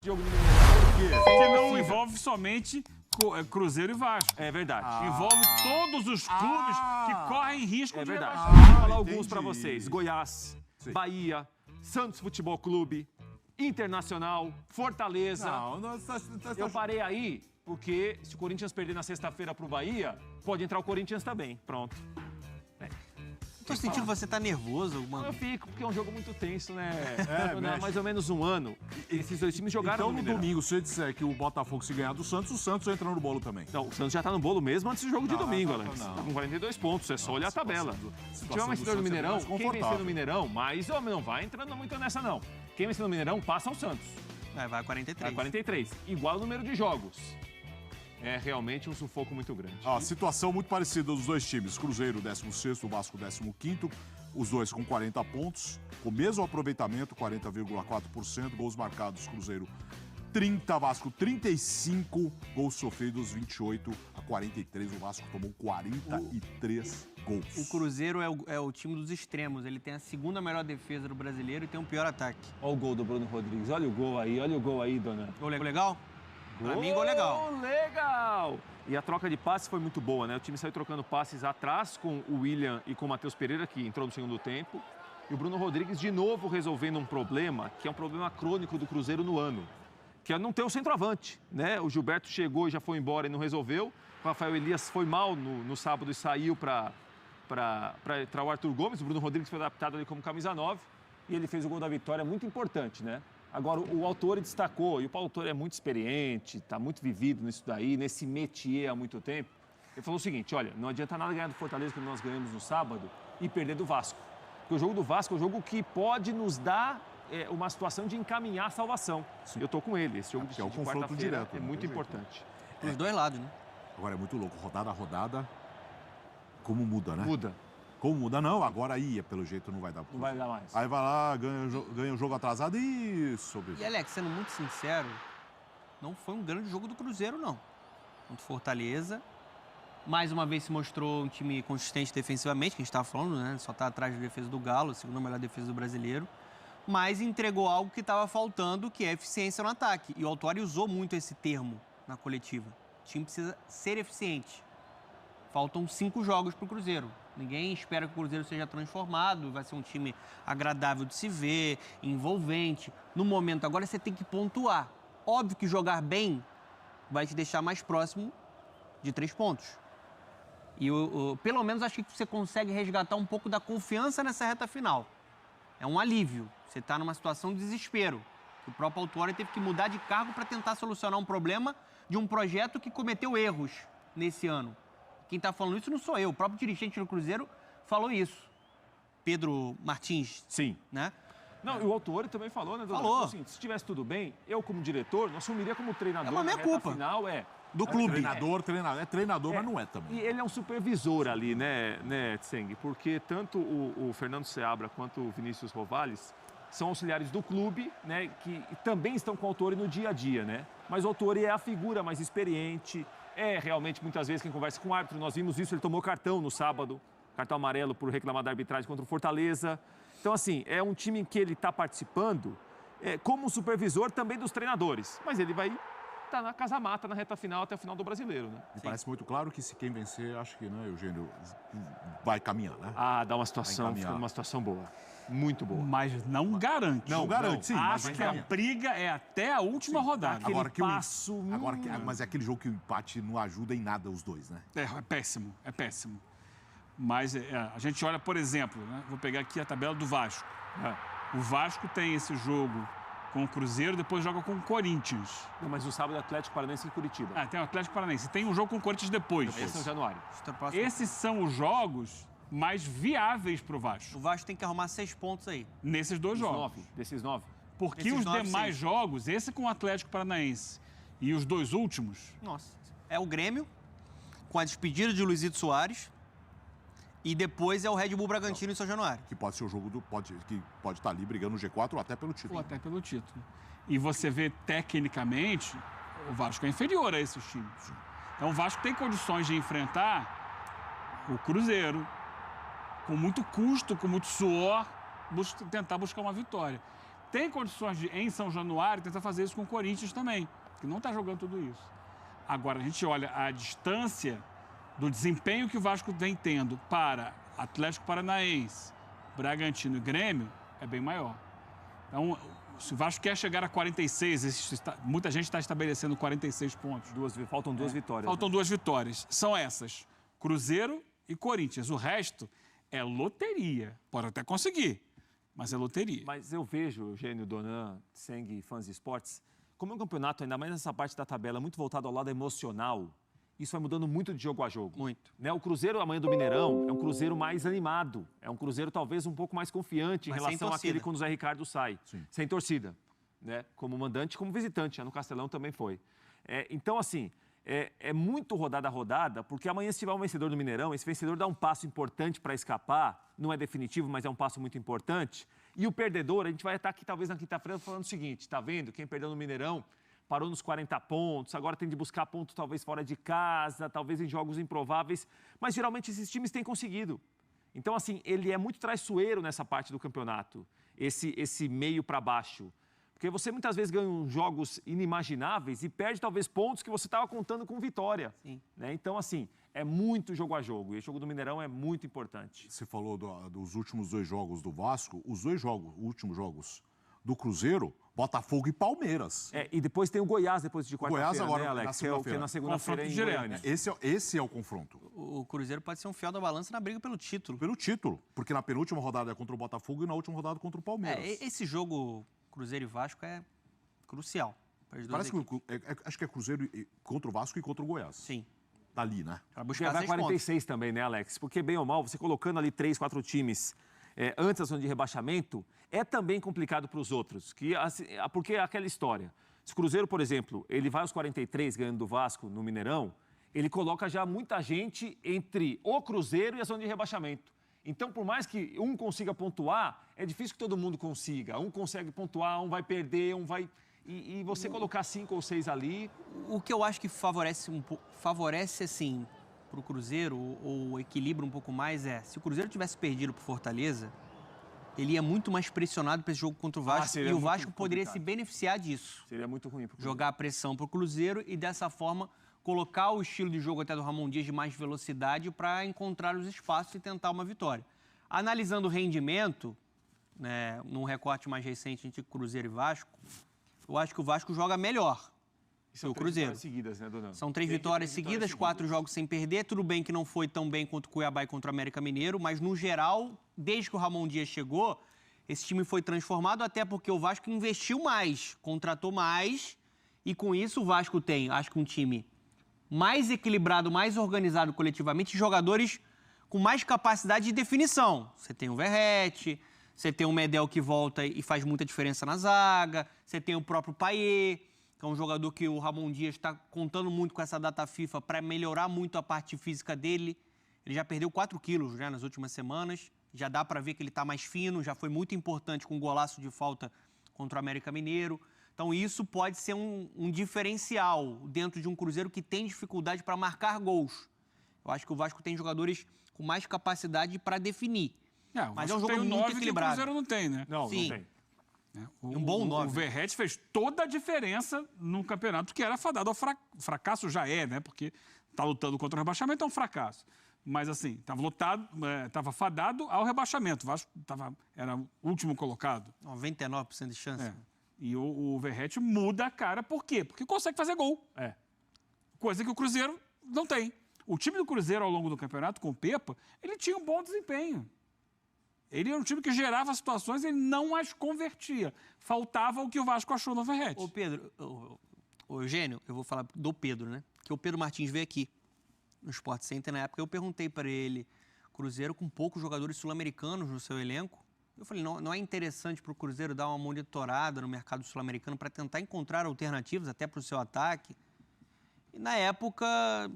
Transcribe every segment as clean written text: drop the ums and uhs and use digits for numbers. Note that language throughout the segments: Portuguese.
jogo do Mineirão. Que não envolve somente Cruzeiro e Vasco. É verdade. Envolve todos os clubes que correm risco de verdade. rebaixamento. Vou falar alguns pra vocês. Goiás, Bahia, Santos Futebol Clube, Internacional, Fortaleza. Eu parei aí porque se o Corinthians perder na sexta-feira pro Bahia, pode entrar o Corinthians também. Pronto. Tô sentindo que você tá nervoso, Eu mano. fico, porque é um jogo muito tenso, né? Há mais ou menos um ano. Esses dois times jogaram Então, no no Mineirão. domingo, se você disser que o Botafogo se ganhar do Santos, o Santos entra no bolo também. Não, o Santos já tá no bolo mesmo antes do jogo de domingo, não, Alex. não. Tá com 42 pontos, é só olhar a tabela. Se tiver uma do vitória no Santos é Mineirão, mais quem vencer confortável. no Mineirão, mas homem, não vai entrando muito nessa, não. Quem vencer no Mineirão, passa ao Santos. Vai 43. Vai 43. Igual o número de jogos. É realmente um sufoco muito grande. A situação muito parecida dos dois times. Cruzeiro, 16º, o Vasco, 15º. Os dois com 40 pontos, com o mesmo aproveitamento, 40,4%. Gols marcados, Cruzeiro 30, Vasco 35. Gols sofridos, 28 a 43. O Vasco tomou 43 gols. O Cruzeiro é o time dos extremos. Ele tem a segunda melhor defesa do brasileiro e tem o pior ataque. Olha o gol do Bruno Rodrigues. Olha o gol aí, dona. Gol legal? Pra mim, gol legal. Legal! E a troca de passes foi muito boa, né? O time saiu trocando passes atrás com o William e com o Matheus Pereira, que entrou no segundo tempo. E o Bruno Rodrigues, de novo, resolvendo um problema, que é um problema crônico do Cruzeiro no ano, que é não ter o centroavante, né? O Gilberto chegou e já foi embora e não resolveu. O Rafael Elias foi mal no sábado e saiu para entrar o Arthur Gomes. O Bruno Rodrigues foi adaptado ali como camisa 9 e ele fez o gol da vitória, muito importante, né? Agora, o Autori destacou, e o Paulo Autori é muito experiente, está muito vivido nisso daí, nesse métier há muito tempo. Ele falou o seguinte, olha, não adianta nada ganhar do Fortaleza, que nós ganhamos no sábado, e perder do Vasco. Porque o jogo do Vasco é um jogo que pode nos dar uma situação de encaminhar a salvação. Sim. Eu estou com ele, esse jogo de é o confronto quarta-feira direto, é né? muito Tem jeito. importante. Dos dois lados, né? Agora é muito louco, rodada a rodada, como muda, né? Muda, Como muda? Não, agora aí, pelo jeito, não vai dar. não vai dar mais. Aí vai lá, ganha o jogo atrasado e sobrevive. E, Alex, sendo muito sincero, não foi um grande jogo do Cruzeiro, não. Contra o Fortaleza. Mais uma vez se mostrou um time consistente defensivamente, que a gente estava falando, né? Só está atrás da defesa do Galo, a segunda melhor defesa do brasileiro. Mas entregou algo que estava faltando, que é eficiência no ataque. E o Autori usou muito esse termo na coletiva. O time precisa ser eficiente. Faltam 5 jogos para o Cruzeiro. Ninguém espera que o Cruzeiro seja transformado, vai ser um time agradável de se ver, envolvente. No momento agora você tem que pontuar. Óbvio que jogar bem vai te deixar mais próximo de 3 pontos. E pelo menos acho que você consegue resgatar um pouco da confiança nessa reta final. É um alívio. Você está numa situação de desespero. O próprio Autori teve que mudar de cargo para tentar solucionar um problema de um projeto que cometeu erros nesse ano. Quem está falando isso não sou eu, o próprio dirigente do Cruzeiro falou isso. Pedro Martins. Sim. Né? Não, e o Autori também falou, né, Dona? Falou. Assim, se estivesse tudo bem, eu como diretor, não assumiria como treinador. É uma na minha reta culpa. Final, Do clube. É treinador, mas não é também. E ele é um supervisor ali, né, Tseng? Porque tanto o Fernando Seabra quanto o Vinícius Rovales são auxiliares do clube, né, que também estão com o Autori no dia a dia, né? Mas o Autori é a figura mais experiente, é realmente muitas vezes quem conversa com o árbitro. Nós vimos isso, ele tomou cartão no sábado, cartão amarelo por reclamar da arbitragem contra o Fortaleza. Então, assim, é um time em que ele está participando como supervisor também dos treinadores. Mas ele vai estar na casa-mata na reta final até o final do Brasileiro, né? Me parece muito claro que se quem vencer, acho que, né, Eugênio, vai caminhar, né? Ah, dá uma situação, Vai encaminhar. fica uma situação boa. Muito boa. Mas não garante. Não garante, sim. mas Acho vai que a encaminhar. briga é até a última rodada. Aquele Agora que passo... mas é aquele jogo que o empate não ajuda em nada os dois, né? É péssimo, é péssimo. Mas a gente olha, por exemplo, né, vou pegar aqui a tabela do Vasco. O Vasco tem esse jogo com o Cruzeiro, depois joga com o Corinthians. Não, mas o sábado é Atlético Paranaense em Curitiba. Tem o Atlético Paranaense. Tem um jogo com o Corinthians depois. Esse é em januário. Esses são os jogos mais viáveis para o Vasco, O Vasco tem que arrumar 6 pontos aí. nesses dois jogos. Desses 9. Porque Esses os 9, demais 6. jogos, esse com o Atlético Paranaense e os dois últimos, Nossa. É o Grêmio, com a despedida de Luizito Soares. E depois é o Red Bull Bragantino em São Januário. Que pode ser o jogo que pode estar ali brigando no G4 ou até pelo título. ou até pelo título. E você vê, tecnicamente, o Vasco é inferior a esses times. Então o Vasco tem condições de enfrentar o Cruzeiro com muito custo, com muito suor, tentar buscar uma vitória. tem condições de, em São Januário, tentar fazer isso com o Corinthians também, que não está jogando tudo isso. Agora, a gente olha a distância do desempenho que o Vasco vem tendo para Atlético Paranaense, Bragantino e Grêmio, é bem maior. Então, se o Vasco quer chegar a 46, muita gente está estabelecendo 46 pontos. Faltam duas vitórias. Faltam 2 vitórias. São essas, Cruzeiro e Corinthians. O resto é loteria. Pode até conseguir, mas é loteria. Mas eu vejo, Eugênio, Donan, Seng, fãs de esportes, como é um campeonato, ainda mais nessa parte da tabela, muito voltado ao lado emocional, isso vai mudando muito de jogo a jogo. Muito. Né? O Cruzeiro amanhã do Mineirão é um Cruzeiro mais animado, é um Cruzeiro talvez um pouco mais confiante em relação àquele quando o Zé Ricardo sai. Sim. Sem torcida, né? Como mandante, como visitante, no Castelão também foi. Então, assim, é muito rodada a rodada, porque amanhã se tiver um vencedor do Mineirão, esse vencedor dá um passo importante para escapar, não é definitivo, mas é um passo muito importante. E o perdedor, a gente vai estar aqui talvez na quinta-feira falando o seguinte, tá vendo? Quem perdeu no Mineirão parou nos 40 pontos, agora tem de buscar ponto talvez fora de casa, talvez em jogos improváveis, mas geralmente esses times têm conseguido. Então, assim, ele é muito traiçoeiro nessa parte do campeonato, esse meio para baixo. Porque você muitas vezes ganha jogos inimagináveis e perde talvez pontos que você estava contando com vitória. Sim. Né? Então, assim, é muito jogo a jogo. E o jogo do Mineirão é muito importante. Você falou dos últimos 2 jogos do Vasco, os 2 últimos jogos do Cruzeiro, Botafogo e Palmeiras. E depois tem o Goiás, depois de quarta-feira, Goiás agora, né, Alex? na segunda-feira. Que é na segunda-feira em Confronto Goiânia. Esse é o confronto. O Cruzeiro pode ser um fiel da balança na briga pelo título. Pelo título, porque na penúltima rodada é contra o Botafogo e na última rodada contra o Palmeiras. Esse jogo Cruzeiro e Vasco é crucial. Para as duas Parece equipes. que acho que é Cruzeiro contra o Vasco e contra o Goiás. Sim. Tá ali, né? Para Porque buscar vai 6 pontos. 46 também, né, Alex? Porque, bem ou mal, você colocando ali 3, 4 times antes da zona de rebaixamento, é também complicado para os outros. Porque é aquela história. Se o Cruzeiro, por exemplo, ele vai aos 43 ganhando do Vasco no Mineirão, ele coloca já muita gente entre o Cruzeiro e a zona de rebaixamento. Então, por mais que um consiga pontuar, é difícil que todo mundo consiga. Um consegue pontuar, um vai perder, um vai... E você colocar 5 ou 6 ali... O que eu acho que favorece assim, para o Cruzeiro, ou equilibra um pouco mais, se o Cruzeiro tivesse perdido para o Fortaleza, ele ia muito mais pressionado para esse jogo contra o Vasco, e o Vasco poderia se beneficiar disso. Seria muito ruim para o Cruzeiro. Jogar a pressão para o Cruzeiro e, dessa forma, colocar o estilo de jogo até do Ramon Dias de mais velocidade para encontrar os espaços e tentar uma vitória. Analisando o rendimento, né, num recorte mais recente entre Cruzeiro e Vasco, eu acho que o Vasco joga melhor que o Cruzeiro. Seguidas, né, Dona? São 3 vitórias seguidas, 4 jogos sem perder. Tudo bem que não foi tão bem contra o Cuiabá e contra o América Mineiro, mas, no geral, desde que o Ramon Dias chegou, esse time foi transformado, até porque o Vasco investiu mais, contratou mais, e com isso o Vasco tem, acho que um time mais equilibrado, mais organizado coletivamente, jogadores com mais capacidade de definição. Você tem o Verratti, você tem o Medel que volta e faz muita diferença na zaga, você tem o próprio Payet, que é um jogador que o Ramon Dias está contando muito com essa data FIFA para melhorar muito a parte física dele. Ele já perdeu 4 quilos, né, nas últimas semanas, já dá para ver que ele está mais fino, já foi muito importante com um golaço de falta contra o América Mineiro. Então isso pode ser um diferencial dentro de um Cruzeiro que tem dificuldade para marcar gols. Eu acho que o Vasco tem jogadores com mais capacidade para definir. Mas é um jogo muito equilibrado. O Cruzeiro não tem, né? Não, Sim. não tem. Um bom 9. O Verratti fez toda a diferença num campeonato que era fadado ao fracasso, já é, né? Porque está lutando contra o rebaixamento, é um fracasso. Mas, assim, estava fadado ao rebaixamento. O Vasco era o último colocado. 99% de chance. E o Verratti muda a cara. Por quê? Porque consegue fazer gol. Coisa que o Cruzeiro não tem. O time do Cruzeiro, ao longo do campeonato, com o Pepa, ele tinha um bom desempenho. Ele era um time que gerava situações e ele não as convertia. Faltava o que o Vasco achou no Verratti. Ô, Pedro, ô, Eugênio, eu vou falar do Pedro, né? Que o Pedro Martins veio aqui no Sport Center na época. Eu perguntei para ele, Cruzeiro com poucos jogadores sul-americanos no seu elenco. Eu falei, não é interessante para o Cruzeiro dar uma monitorada no mercado sul-americano para tentar encontrar alternativas até para o seu ataque? E na época,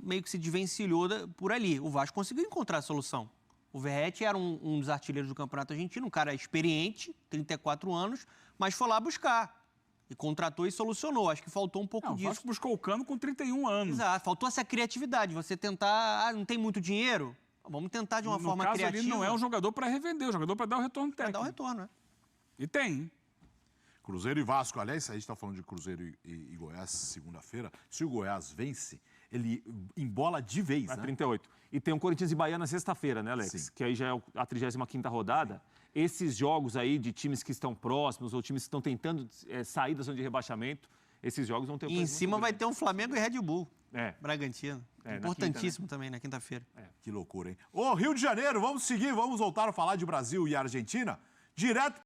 meio que se desvencilhou por ali. O Vasco conseguiu encontrar a solução. O Verratti era um dos artilheiros do Campeonato Argentino, um cara experiente, 34 anos, mas foi lá buscar. E contratou e solucionou. Acho que faltou um pouco disso. O Vasco buscou o Cano com 31 anos. Exato. Faltou essa criatividade. Você tentar... não tem muito dinheiro? Vamos tentar de uma forma criativa. Ele não é um jogador para revender, é um jogador para dar o retorno técnico. Para dar o retorno, né? E tem. Cruzeiro e Vasco. Aliás, a gente está falando de Cruzeiro e Goiás segunda-feira. Se o Goiás vence, ele embola de vez, Vai né? 38. E tem um Corinthians e Bahia na sexta-feira, né, Alex? Sim. Que aí já é a 35ª rodada. Esses jogos aí de times que estão próximos ou times que estão tentando sair da zona de rebaixamento, esses jogos vão ter um E em peso cima muito vai grande. ter um Flamengo e Red Bull. É. Bragantino. na Importantíssimo também, na quinta-feira. Que loucura, hein? Ô, Rio de Janeiro, vamos seguir, vamos voltar a falar de Brasil e Argentina. Direto